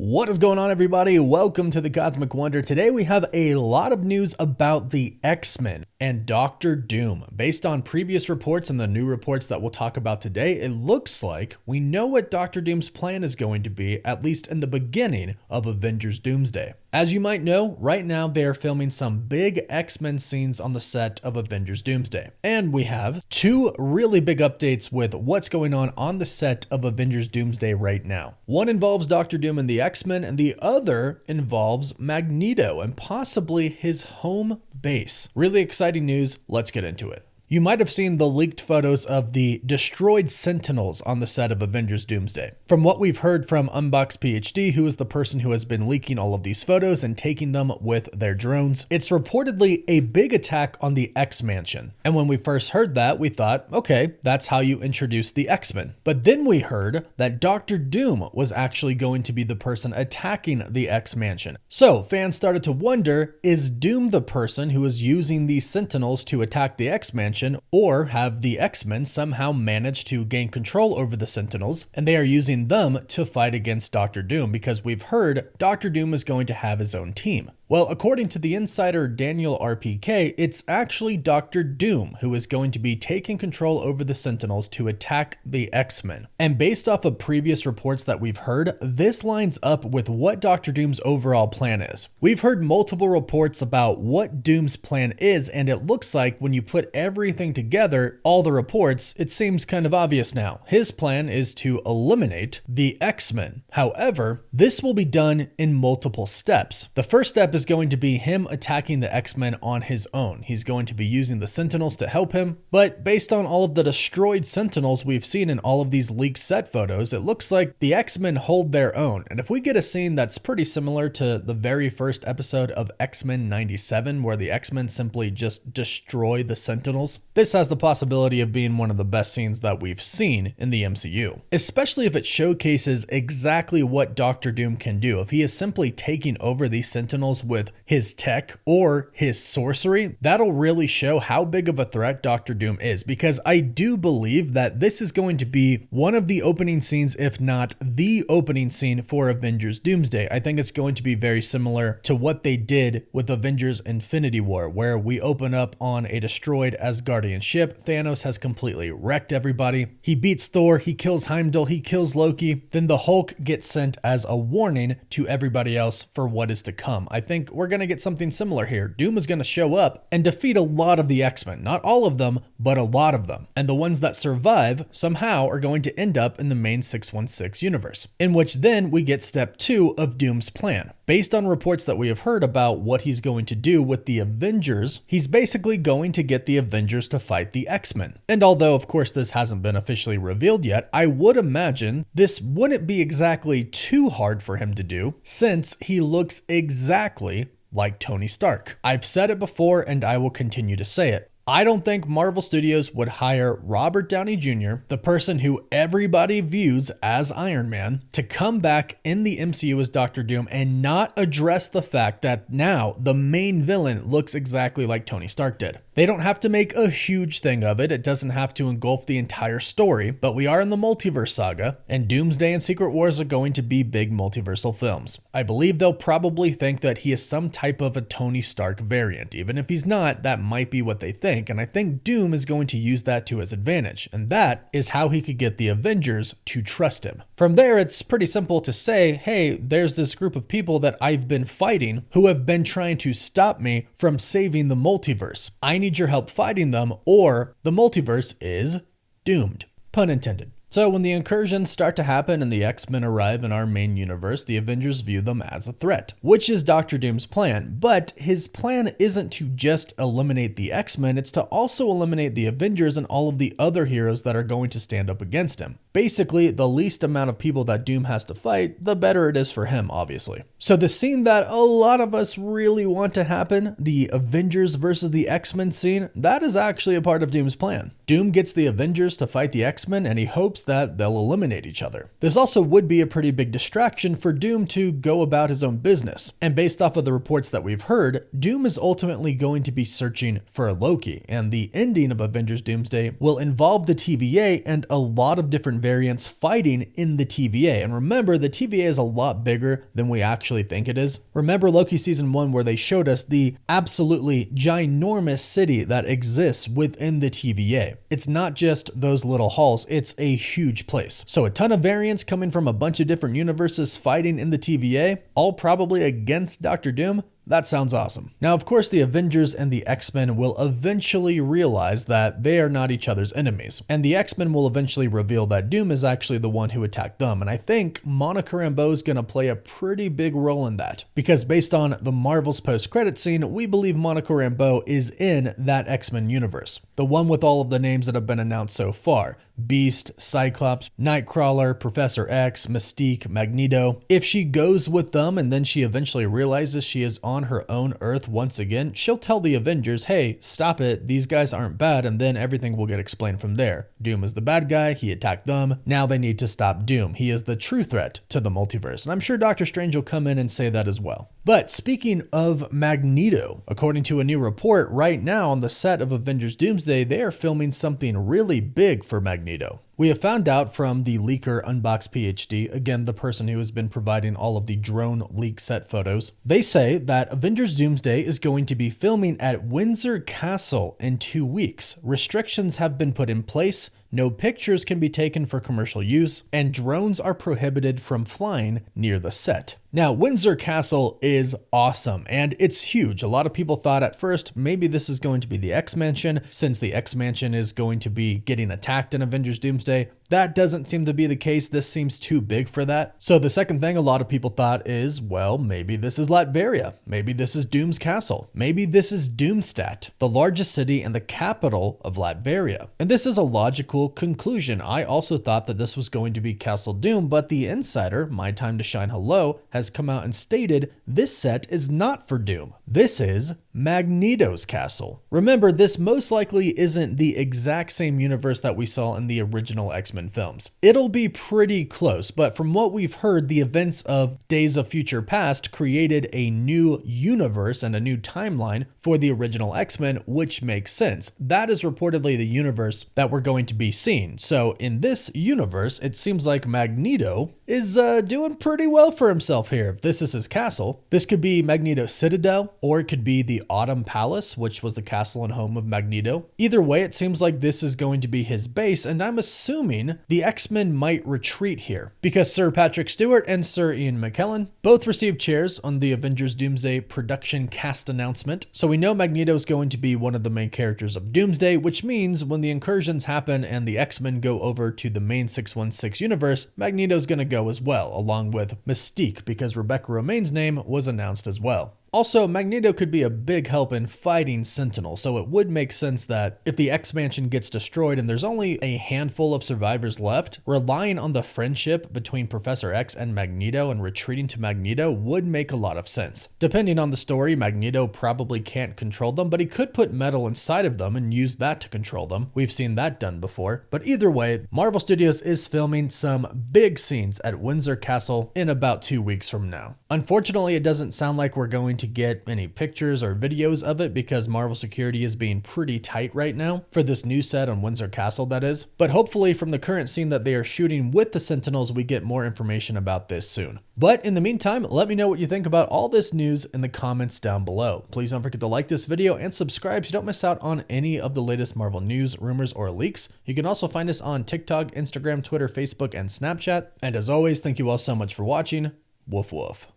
What is going on, everybody? Welcome to the Cosmic Wonder. Today we have a lot of news about the X-Men and Doctor Doom. Based on previous reports and the new reports that we'll talk about today, it looks like we know what Doctor Doom's plan is going to be, at least in the beginning of Avengers Doomsday. As you might know, right now they are filming some big X-Men scenes on the set of Avengers Doomsday. And we have two really big updates with what's going on the set of Avengers Doomsday right now. One involves Doctor Doom and the X-Men, and the other involves Magneto and possibly his home base. Really exciting news. Let's get into it. You might have seen the leaked photos of the destroyed Sentinels on the set of Avengers Doomsday. From what we've heard from Unbox PhD, who is the person who has been leaking all of these photos and taking them with their drones, it's reportedly a big attack on the X-Mansion. And when we first heard that, we thought, okay, that's how you introduce the X-Men. But then we heard that Doctor Doom was actually going to be the person attacking the X-Mansion. So fans started to wonder, is Doom the person who is using these Sentinels to attack the X-Mansion? Or have the X-Men somehow managed to gain control over the Sentinels and they are using them to fight against Doctor Doom, because we've heard Doctor Doom is going to have his own team. Well, according to the insider Daniel RPK, it's actually Doctor Doom who is going to be taking control over the Sentinels to attack the X-Men. And based off of previous reports that we've heard, this lines up with what Doctor Doom's overall plan is. We've heard multiple reports about what Doom's plan is, and it looks like when you put everything together, all the reports, it seems kind of obvious now. His plan is to eliminate the X-Men. However, this will be done in multiple steps. The first step is going to be him attacking the X-Men on his own. He's going to be using the Sentinels to help him, but based on all of the destroyed Sentinels we've seen in all of these leaked set photos, it looks like the X-Men hold their own. And if we get a scene that's pretty similar to the very first episode of X-Men 97, where the X-Men simply just destroy the Sentinels, this has the possibility of being one of the best scenes that we've seen in the MCU, especially if it showcases exactly what Doctor Doom can do. If he is simply taking over these Sentinels with his tech or his sorcery, that'll really show how big of a threat Doctor Doom is, because I do believe that this is going to be one of the opening scenes, if not the opening scene for Avengers Doomsday. I think it's going to be very similar to what they did with Avengers Infinity War, where we open up on a destroyed Asgardian ship. Thanos has completely wrecked everybody. He beats Thor, he kills Heimdall, he kills Loki. Then the Hulk gets sent as a warning to everybody else for what is to come. I think we're going to get something similar here. Doom is going to show up and defeat a lot of the X-Men. Not all of them, but a lot of them. And the ones that survive somehow are going to end up in the main 616 universe, in which then we get step 2 of Doom's plan. Based on reports that we have heard about what he's going to do with the Avengers, he's basically going to get the Avengers to fight the X-Men. And although, of course, this hasn't been officially revealed yet, I would imagine this wouldn't be exactly too hard for him to do, since he looks exactly like Tony Stark. I've said it before and I will continue to say it. I don't think Marvel Studios would hire Robert Downey Jr., the person who everybody views as Iron Man, to come back in the MCU as Doctor Doom and not address the fact that now the main villain looks exactly like Tony Stark did. They don't have to make a huge thing of it. It doesn't have to engulf the entire story, but we are in the multiverse saga, and Doomsday and Secret Wars are going to be big multiversal films. I believe they'll probably think that he is some type of a Tony Stark variant. Even if he's not, that might be what they think. And I think Doom is going to use that to his advantage, and that is how he could get the Avengers to trust him. From there, it's pretty simple to say, hey, there's this group of people that I've been fighting who have been trying to stop me from saving the multiverse. I need your help fighting them, or the multiverse is doomed. Pun intended. So when the incursions start to happen and the X-Men arrive in our main universe, the Avengers view them as a threat, which is Doctor Doom's plan. But his plan isn't to just eliminate the X-Men, it's to also eliminate the Avengers and all of the other heroes that are going to stand up against him. Basically, the least amount of people that Doom has to fight, the better it is for him, obviously. So the scene that a lot of us really want to happen, the Avengers versus the X-Men scene, that is actually a part of Doom's plan. Doom gets the Avengers to fight the X-Men and he hopes that they'll eliminate each other. This also would be a pretty big distraction for Doom to go about his own business. And based off of the reports that we've heard, Doom is ultimately going to be searching for Loki, and the ending of Avengers Doomsday will involve the TVA and a lot of different different variants fighting in the TVA. And remember, the TVA is a lot bigger than we actually think it is. Remember Loki season 1 where they showed us the absolutely ginormous city that exists within the TVA. It's not just those little halls, it's a huge place. So a ton of variants coming from a bunch of different universes fighting in the TVA, all probably against Dr. Doom. That sounds awesome. Now, of course, the Avengers and the X-Men will eventually realize that they are not each other's enemies. And the X-Men will eventually reveal that Doom is actually the one who attacked them. And I think Monica Rambeau is going to play a pretty big role in that. Because based on the Marvel's post-credit scene, we believe Monica Rambeau is in that X-Men universe. The one with all of the names that have been announced so far. Beast, Cyclops, Nightcrawler, Professor X, Mystique, Magneto. If she goes with them and then she eventually realizes she is on her own Earth once again, she'll tell the Avengers, hey, stop it, these guys aren't bad, and then everything will get explained from there. Doom is the bad guy, he attacked them, now they need to stop Doom. He is the true threat to the multiverse, and I'm sure Doctor Strange will come in and say that as well. But speaking of Magneto, according to a new report, right now on the set of Avengers Doomsday, they are filming something really big for Magneto. We have found out from the leaker Unbox PhD, again the person who has been providing all of the drone leak set photos, they say that Avengers Doomsday is going to be filming at Windsor Castle in 2 weeks. Restrictions have been put in place, no pictures can be taken for commercial use, and drones are prohibited from flying near the set. Now, Windsor Castle is awesome, and it's huge. A lot of people thought at first maybe this is going to be the X-Mansion, since the X-Mansion is going to be getting attacked in Avengers Doomsday. That doesn't seem to be the case. This seems too big for that. So the second thing a lot of people thought is, well, maybe this is Latveria. Maybe this is Doom's Castle. Maybe this is Doomstat, the largest city and the capital of Latveria. And this is a logical conclusion. I also thought that this was going to be Castle Doom, but the insider, My Time to Shine Hello, has come out and stated this set is not for Doom. This is Magneto's castle. Remember, this most likely isn't the exact same universe that we saw in the original X-Men films. It'll be pretty close, but from what we've heard, the events of Days of Future Past created a new universe and a new timeline for the original X-Men, which makes sense. That is reportedly the universe that we're going to be seeing. So in this universe, it seems like Magneto is doing pretty well for himself here. If this is his castle, this could be Magneto's Citadel, or it could be the Autumn Palace, which was the castle and home of Magneto. Either way, it seems like this is going to be his base, and I'm assuming the X-Men might retreat here, because Sir Patrick Stewart and Sir Ian McKellen both received chairs on the Avengers Doomsday production cast announcement, so we know Magneto is going to be one of the main characters of Doomsday, which means when the incursions happen and the X-Men go over to the main 616 universe, Magneto's gonna go as well, along with Mystique, because Rebecca Romijn's name was announced as well. Also, Magneto could be a big help in fighting Sentinel, so it would make sense that if the X-Mansion gets destroyed and there's only a handful of survivors left, relying on the friendship between Professor X and Magneto and retreating to Magneto would make a lot of sense. Depending on the story, Magneto probably can't control them, but he could put metal inside of them and use that to control them. We've seen that done before. But either way, Marvel Studios is filming some big scenes at Windsor Castle in about 2 weeks from now. Unfortunately, it doesn't sound like we're going to get any pictures or videos of it because Marvel security is being pretty tight right now for this new set on Windsor Castle, that is. But hopefully from the current scene that they are shooting with the Sentinels, we get more information about this soon. But in the meantime, let me know what you think about all this news in the comments down below. Please don't forget to like this video and subscribe so you don't miss out on any of the latest Marvel news, rumors, or leaks. You can also find us on TikTok, Instagram, Twitter, Facebook, and Snapchat. And as always, thank you all so much for watching. Woof woof.